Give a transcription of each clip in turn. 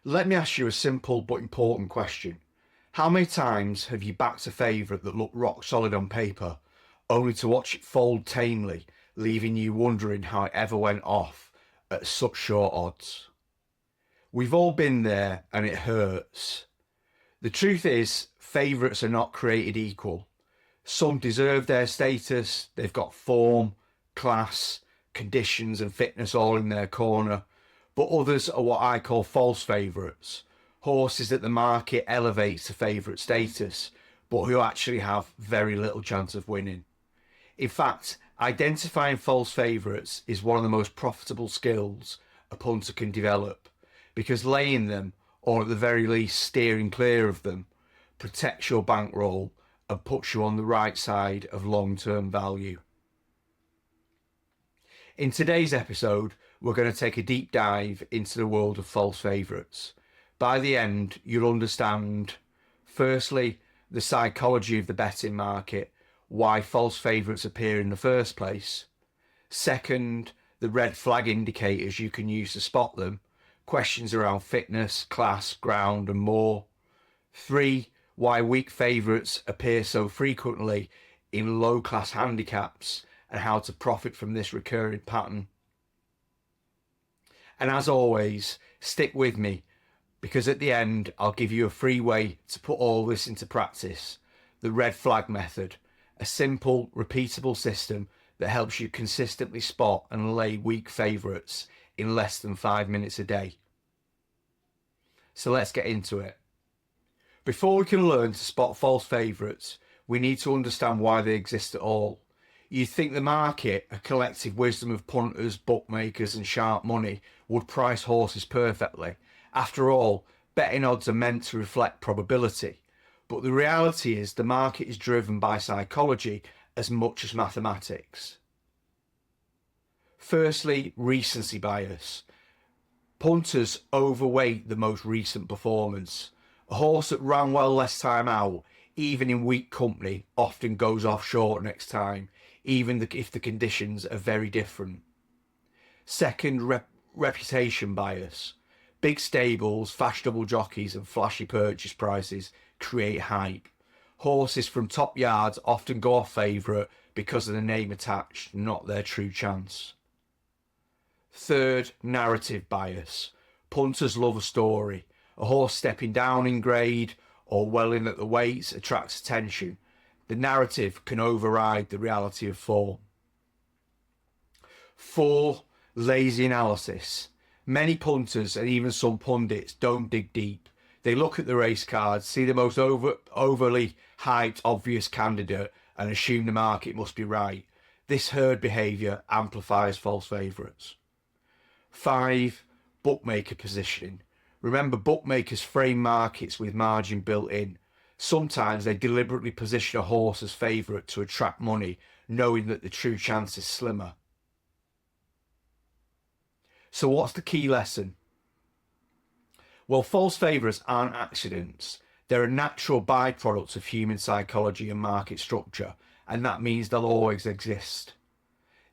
Let me ask you a simple but important question. How many times have you backed a favourite that looked rock solid on paper, only to watch it fold tamely, leaving you wondering how it ever went off at such short odds? We've all been there and it hurts. The truth is, favourites are not created equal. Some deserve their status, they've got form, class, conditions and fitness all in their corner, but others are what I call false favourites, horses that the market elevates to favourite status, but who actually have very little chance of winning. In fact, identifying false favourites is one of the most profitable skills a punter can develop, because laying them, or at the very least steering clear of them, protects your bankroll and puts you on the right side of long-term value. In today's episode, we're going to take a deep dive into the world of false favourites. By the end, you'll understand, firstly, the psychology of the betting market, why false favourites appear in the first place. Second, the red flag indicators you can use to spot them, questions around fitness, class, ground and more. 3, why weak favourites appear so frequently in low class handicaps and how to profit from this recurring pattern. And as always, stick with me, because at the end I'll give you a free way to put all this into practice. The red flag method, a simple, repeatable system that helps you consistently spot and lay weak favourites in less than 5 minutes a day. So let's get into it. Before we can learn to spot false favourites, we need to understand why they exist at all. You'd think the market, a collective wisdom of punters, bookmakers and sharp money, would price horses perfectly. After all, betting odds are meant to reflect probability. But the reality is the market is driven by psychology as much as mathematics. Firstly, recency bias. Punters overweight the most recent performance. A horse that ran well last time out, even in weak company, often goes off short next time, even if the conditions are very different. Second, reputation bias. Big stables, fashionable jockeys and flashy purchase prices create hype. Horses from top yards often go off favourite because of the name attached, not their true chance. Third, narrative bias. Punters love a story. A horse stepping down in grade or well in at the weights attracts attention. The narrative can override the reality of form. 4, lazy analysis. Many punters and even some pundits don't dig deep. They look at the race cards, see the most overly hyped obvious candidate and assume the market must be right. This herd behaviour amplifies false favourites. 5, bookmaker positioning. Remember, bookmakers frame markets with margin built in. Sometimes they deliberately position a horse as favourite to attract money, knowing that the true chance is slimmer. So what's the key lesson? Well, false favourites aren't accidents. They're a natural byproduct of human psychology and market structure, and that means they'll always exist.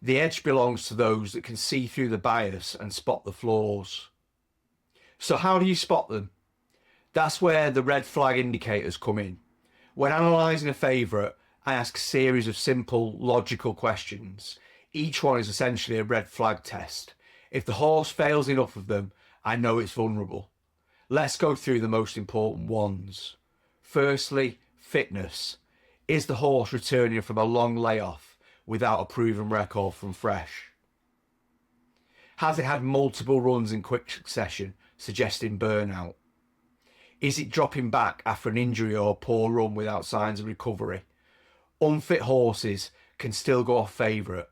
The edge belongs to those that can see through the bias and spot the flaws. So how do you spot them? That's where the red flag indicators come in. When analysing a favourite, I ask a series of simple, logical questions. Each one is essentially a red flag test. If the horse fails enough of them, I know it's vulnerable. Let's go through the most important ones. Firstly, fitness. Is the horse returning from a long layoff without a proven record from fresh? Has it had multiple runs in quick succession, suggesting burnout? Is it dropping back after an injury or a poor run without signs of recovery? Unfit horses can still go off favourite,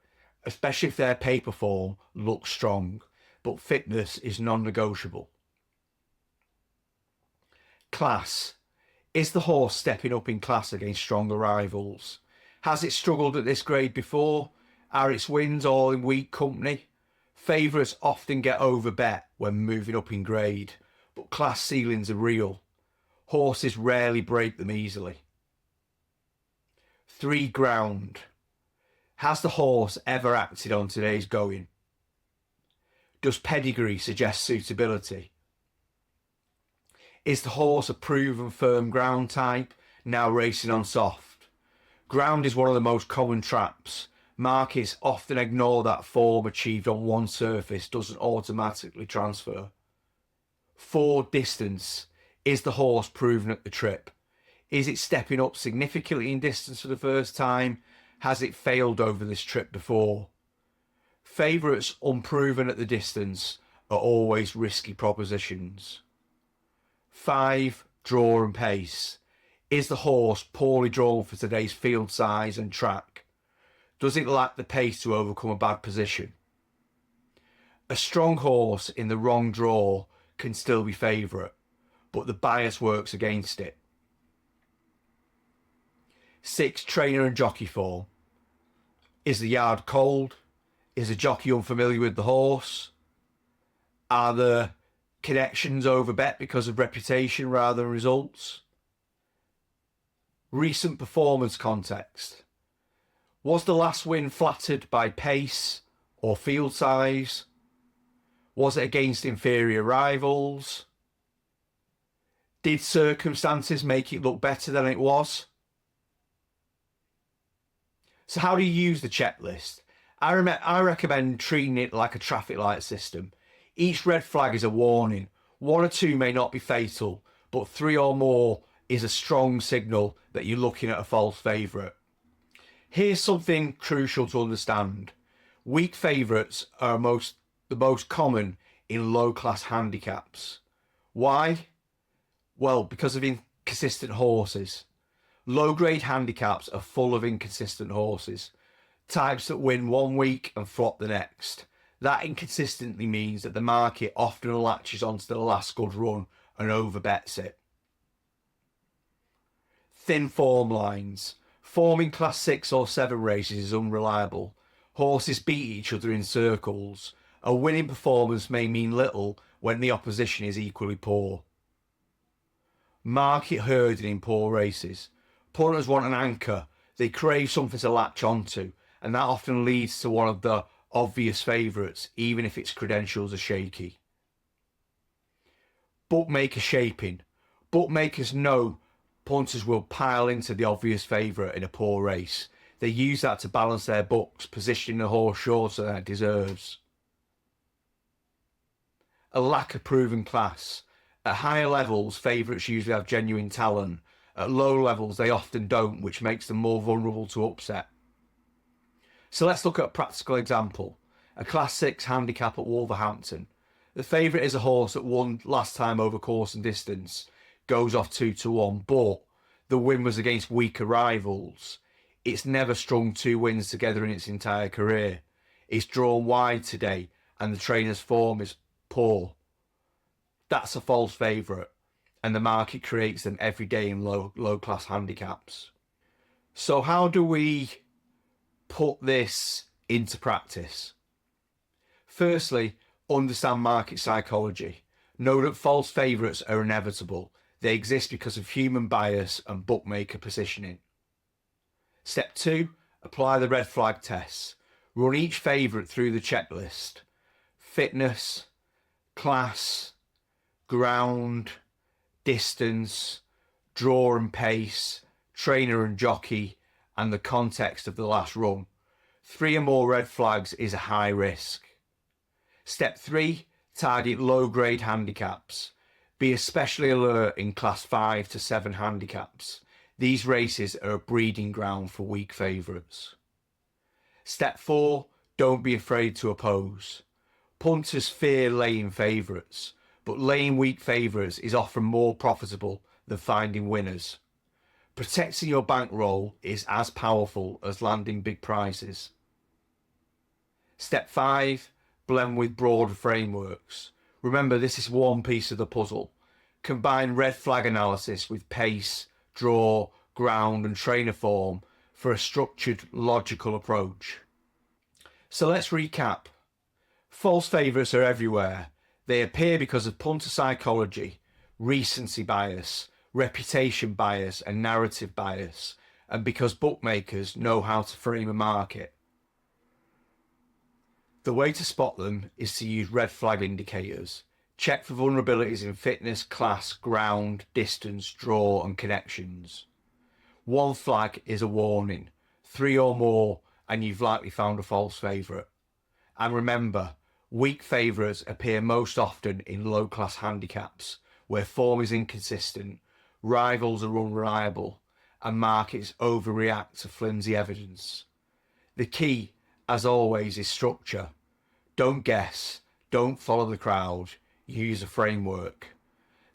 especially if their paper form looks strong, but fitness is non-negotiable. Class. Is the horse stepping up in class against stronger rivals? Has it struggled at this grade before? Are its wins all in weak company? Favourites often get overbet when moving up in grade, but class ceilings are real. Horses rarely break them easily. 3, ground. Has the horse ever acted on today's going? Does pedigree suggest suitability? Is the horse a proven firm ground type, now racing on soft? Ground is one of the most common traps. Markets often ignore that form achieved on one surface doesn't automatically transfer. 4. Distance. Is the horse proven at the trip? Is it stepping up significantly in distance for the first time? Has it failed over this trip before? Favourites unproven at the distance are always risky propositions. 5. Draw and pace. Is the horse poorly drawn for today's field size and track? Does it lack the pace to overcome a bad position? A strong horse in the wrong draw can still be favourite, but the bias works against it. 6. Trainer and jockey form. Is the yard cold? Is the jockey unfamiliar with the horse? Are the connections overbet because of reputation rather than results? Recent performance context. Was the last win flattered by pace or field size? Was it against inferior rivals? Did circumstances make it look better than it was? So how do you use the checklist? I recommend treating it like a traffic light system. Each red flag is a warning. 1 or 2 may not be fatal, but 3 or more is a strong signal that you're looking at a false favourite. Here's something crucial to understand. Weak favourites are the most common in low-class handicaps. Why? Well, because of inconsistent horses. Low-grade handicaps are full of inconsistent horses. Types that win one week and flop the next. That inconsistently means that the market often latches onto the last good run and overbets it. Thin form lines. Form in class 6 or 7 races is unreliable. Horses beat each other in circles. A winning performance may mean little when the opposition is equally poor. Market herding in poor races. Punters want an anchor. They crave something to latch onto, and that often leads to one of the obvious favourites, even if its credentials are shaky. Bookmaker shaping. Bookmakers know punters will pile into the obvious favourite in a poor race. They use that to balance their books, positioning the horse shorter than it deserves. A lack of proven class. At higher levels, favourites usually have genuine talent. At low levels, they often don't, which makes them more vulnerable to upset. So let's look at a practical example. A class 6 handicap at Wolverhampton. The favourite is a horse that won last time over course and distance. Goes off 2-1, but the win was against weaker rivals. It's never strung 2 wins together in its entire career. It's drawn wide today, and the trainer's form is poor. That's a false favourite, and the market creates them every day in low class handicaps. So how do we put this into practice? Firstly, understand market psychology. Know that false favourites are inevitable. They exist because of human bias and bookmaker positioning. Step 2, apply the red flag tests. Run each favourite through the checklist. Fitness, class, ground, distance, draw and pace, trainer and jockey, and the context of the last run. 3 or more red flags is a high risk. Step 3, target low-grade handicaps. Be especially alert in class 5 to 7 handicaps. These races are a breeding ground for weak favourites. Step 4, don't be afraid to oppose. Punters fear laying favourites, but laying weak favourites is often more profitable than finding winners. Protecting your bankroll is as powerful as landing big prizes. Step 5, blend with broader frameworks. Remember, this is one piece of the puzzle. Combine red flag analysis with pace, draw, ground and trainer form for a structured, logical approach. So let's recap. False favourites are everywhere. They appear because of punter psychology, recency bias, reputation bias and narrative bias, and because bookmakers know how to frame a market. The way to spot them is to use red flag indicators. Check for vulnerabilities in fitness, class, ground, distance, draw and connections. One flag is a warning. 3 or more and you've likely found a false favourite. And remember, weak favourites appear most often in low-class handicaps, where form is inconsistent, rivals are unreliable, and markets overreact to flimsy evidence. The key, as always, is structure. Don't guess, don't follow the crowd, use a framework.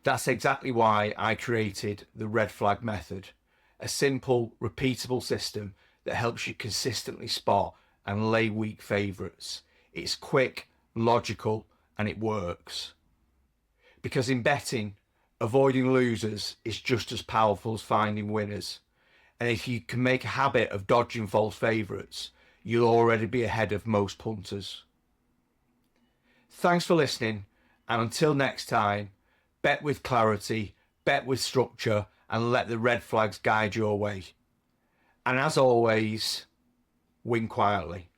That's exactly why I created the red flag method, a simple, repeatable system that helps you consistently spot and lay weak favourites. It's quick, logical, and it works. Because in betting, avoiding losers is just as powerful as finding winners. And if you can make a habit of dodging false favourites, you'll already be ahead of most punters. Thanks for listening, and until next time, bet with clarity, bet with structure, and let the red flags guide your way. And as always, win quietly.